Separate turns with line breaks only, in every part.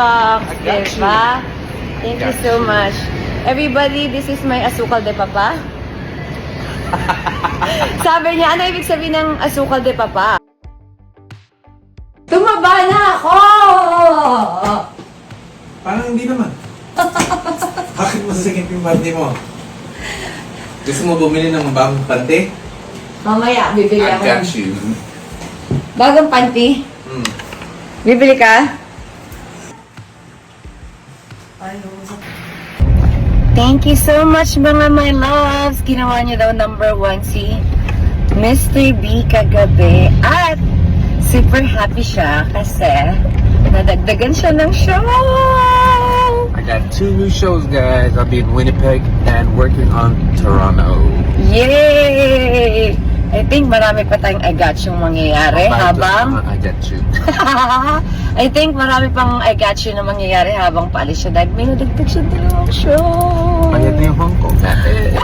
Starbucks, diba? Thank you so much. Everybody, this is my asukal de papa. Sabi niya, ano ibig sabihin ng asukal de papa? Tumaba na ako!
Parang hindi naman. Bakit mo sasakit yung panty mo? Gusto mo bumili ng bagong panty?
Mamaya, bibili
I
ako.
got you.
Bagong panty?
Mm.
Bibili ka? Thank you so much mga my loves. Ginawa niyo daw number 1 si Mr. B kagabi. At super happy siya kasi nadagdagan siya ng show.
I got 2 new shows, guys. I'll be in Winnipeg and working on Toronto.
Yay! I think marami pa tayong I got yung mangyayari habang...
I got you.
I think marami pang I got you na mangyayari habang paalis siya dahil may nadagdag siya dalawang show.
Pagkat na yung Hong Kong natin.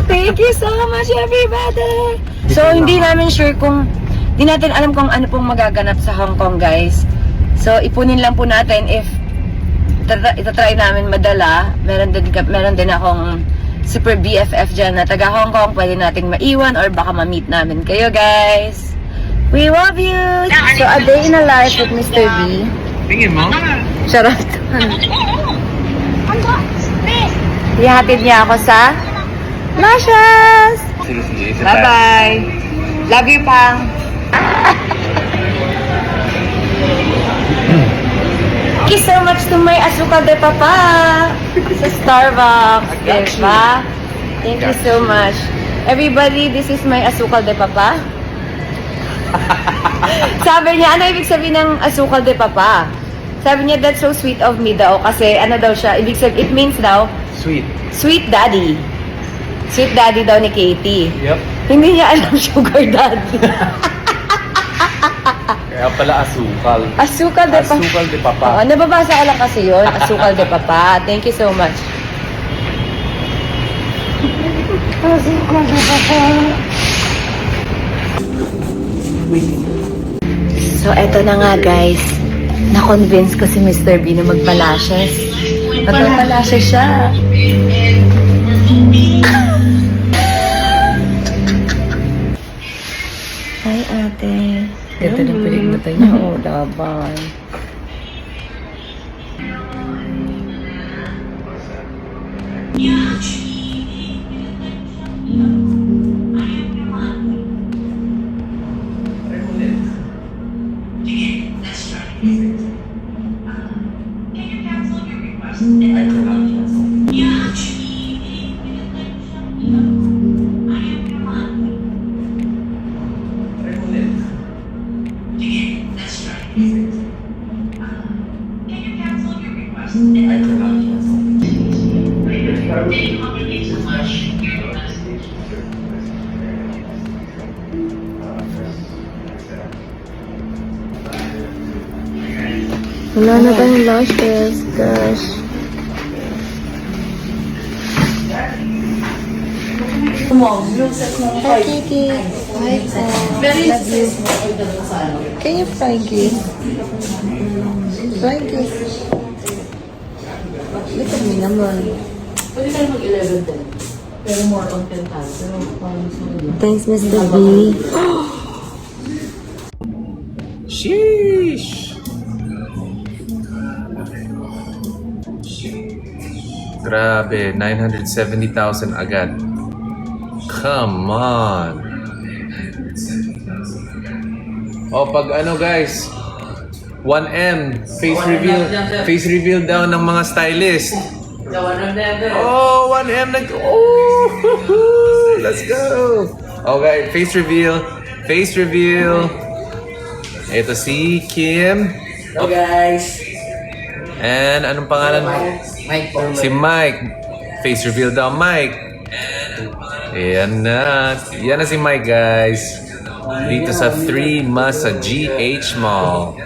Thank you so much, everybody! So, hindi namin sure kung... Hindi natin alam kung ano pong magaganap sa Hong Kong, guys. So, ipunin lang po natin if itatry namin madala. Meron din akong super BFF dyan na taga Hong Kong. Pwede nating maiwan or baka ma-meet namin kayo, guys. We love you! So, a day in a life with Mr. B.
Tingin mo?
Charot. Ihatid niya ako sa Lashes! Bye-bye! Love you, Pang! Thank you so much to my asukal de papa sa Starbucks, diba? Thank you so much. Everybody, this is my asukal de papa. Sabi niya, ano ibig sabihin ng asukal de papa? Sabi niya, that's so sweet of me daw. Kasi ano daw siya, ibig sabihin, it means daw,
Sweet.
sweet daddy. Sweet daddy daw ni Katie.
Yep.
Hindi niya alam sugar daddy.
Kaya pala asukal.
Asukal de papa.
Asukal de papa.
Oo, nababasa ko lang kasi yun. Asukal de papa. Thank you so much. Asukal de papa. So, eto na nga guys. Na-convince ko si Mr. B na magpalashes. Magpalashes siya. Hi, ate. Ito na pelikmata niya. Oo, laban. Wala na tayong lashes, gosh. Hi, Kiki. Hi, love you. Can you fry this? Fry this. Look at me naman.
Pwede tayo mag-11 din. Pero more on 10 tayo. Pero parang sa
Thanks, Mr. B.
Sheesh! Grabe, 970,000 agad. Come on! O pag ano guys, 1M, face reveal daw ng mga stylist. Oh, 1M nag... Oh! Let's go! Okay, face reveal. Ito si Kim.
Hello guys!
And anong pangalan?
Mike po.
Si Mike. Face reveal daw, Mike. Yan na si Mike, guys. Dito sa 3 Mas sa GH Mall.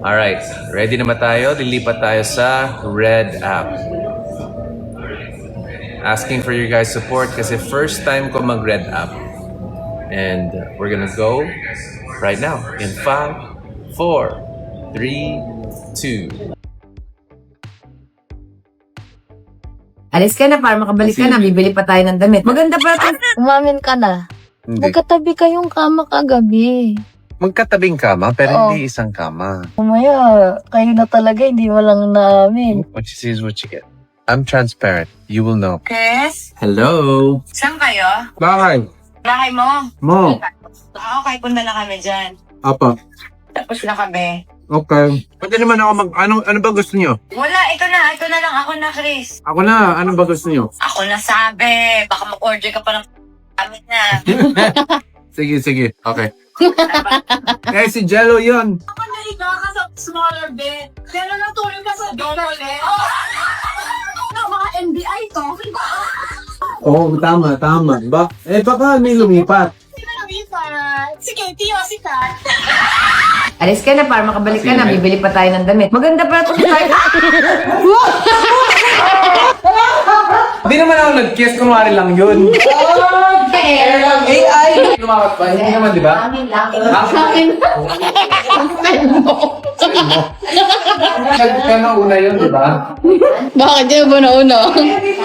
Alright, ready naman tayo. Lilipat tayo sa Red App. Asking for your guys' support kasi first time ko mag-Red App. And we're gonna go right now in 5, 4, 3, 2.
Alis ka na para makabalik ka na. Bibili pa tayo ng damit. Maganda pa ito.
Umamin ka na.
Hindi.
Magkatabi kayong kama kagabi.
Magkatabing kama, pero
Oo.
hindi isang kama.
Umaya, kayo na talaga, hindi mo lang naamin.
What you see is what you get. I'm transparent. You will know.
Chris,
Hello?
saan kayo?
Bakit?
Bahay mo?
Mo?
Okay, punta na kami dyan.
Apa?
Tapos na kami.
Okay. Pwede naman ako ano ba gusto niyo?
Wala, ito na lang. Ako na, Chris.
Ako na, ano ba gusto niyo?
Ako na sabi. Baka mag-order ka pa ng damit na.
Sige. Okay. Eh, si Jello yun.
Panay ka sa smaller bed. Pero natulog ka sa double bed. Mga NBI to.
Oo, tama. Ba? Eh, baka may lumipat.
Sino nang si Katie o si Kat?
Alis ka na para makabalik ka na. Bibili pa tayo ng damit. Maganda pa ito.
Hindi naman ako nag-kiss, kunwari lang yun. AI! Lumakat pa, hindi naman, di ba?
Amin lang.
Siya na una yun, di ba?
Bakit yung una-una?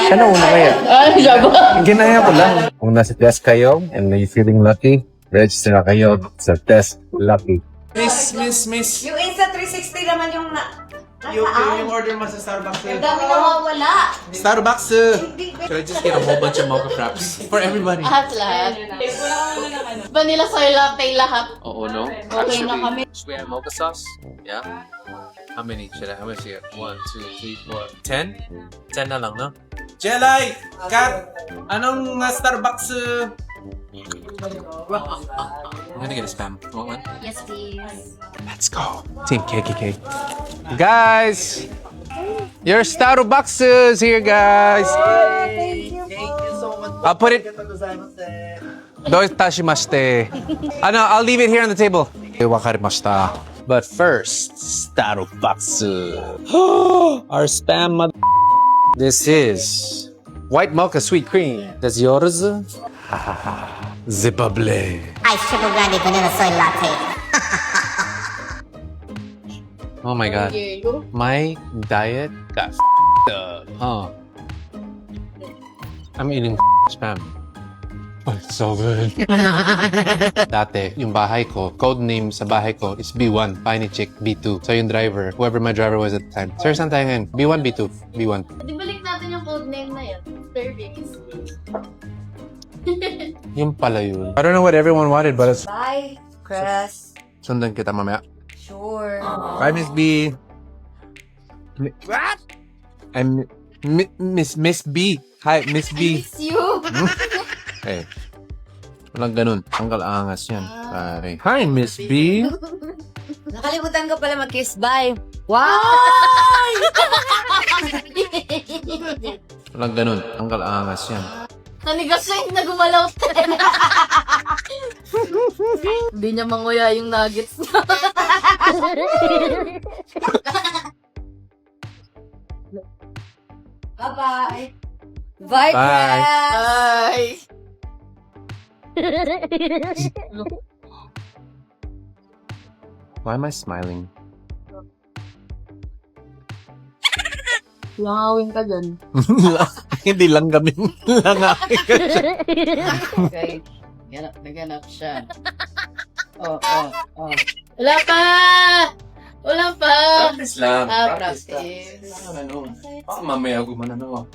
Siya na una kaya.
Siya ba?
Ginaya ko lang. Kung nasa desk kayo and you feeling lucky, register na kayo sa desk lucky. Miss.
Yung Insta 360 naman yung
Yung order mo sa Starbucks.
dami nawawala.
Starbucks! Should I just get a whole bunch of mocha fraps? For everybody.
Lahat. Vanilla soy latte lahat.
Oo, no?
Okay na kami.
Should we have mocha sauce? Yeah? How many? How many see it? 1, 2, 3, 4. 10? 10 na lang, no? Jelay! Kat! Anong Starbucks? I'm gonna get a spam. Want one?
Yes, please.
Let's go. Team KKK. Guys! Your Starbucks is here, guys!
Thank you so much.
I'll put it... Do itashimashite. I'll leave it here on the table. Wakarimashita. But first, Starbucks. Our spam mother... This is white mocha sweet cream. That's yours? Zipable.
Ice triple grande vanilla soy latte.
Oh my god. My diet got up, huh? I'm eating spam. Oh, it's so good. Dati, yung bahay ko, code name sa bahay ko is B1, Piney Chick, B2. So yung driver, whoever my driver was at the time. Sir, saan tayo ngayon? B1, B2, B1.
Di balik natin yung code name na yan. Starbucks.
Yung pala yun. I don't know what everyone wanted, but it's...
Bye, Chris.
Sundan kita mamaya.
Sure.
Bye, Miss B. What? I'm Miss B. Hi, Miss B.
It's you.
Hey. Walang ganun. Tanggal angas yan. Pare. Hi, Miss B.
Nakalimutan ko pala mag-kiss. Bye. Wow!
Walang ganun. Tanggal angas yan.
Nanigas siya yung nagumalaw. Hindi niya manguya yung nuggets na.
Bye-bye. Bye,
Bye.
Chris.
Why am I smiling?
Langawin ka dyan.
Hindi lang gamin. Langawin ka siya.
Okay. Naganap siya. Oh. Wala pa! Wala pa!
Practice lang.
Practice.
Baka mamaya gumanano.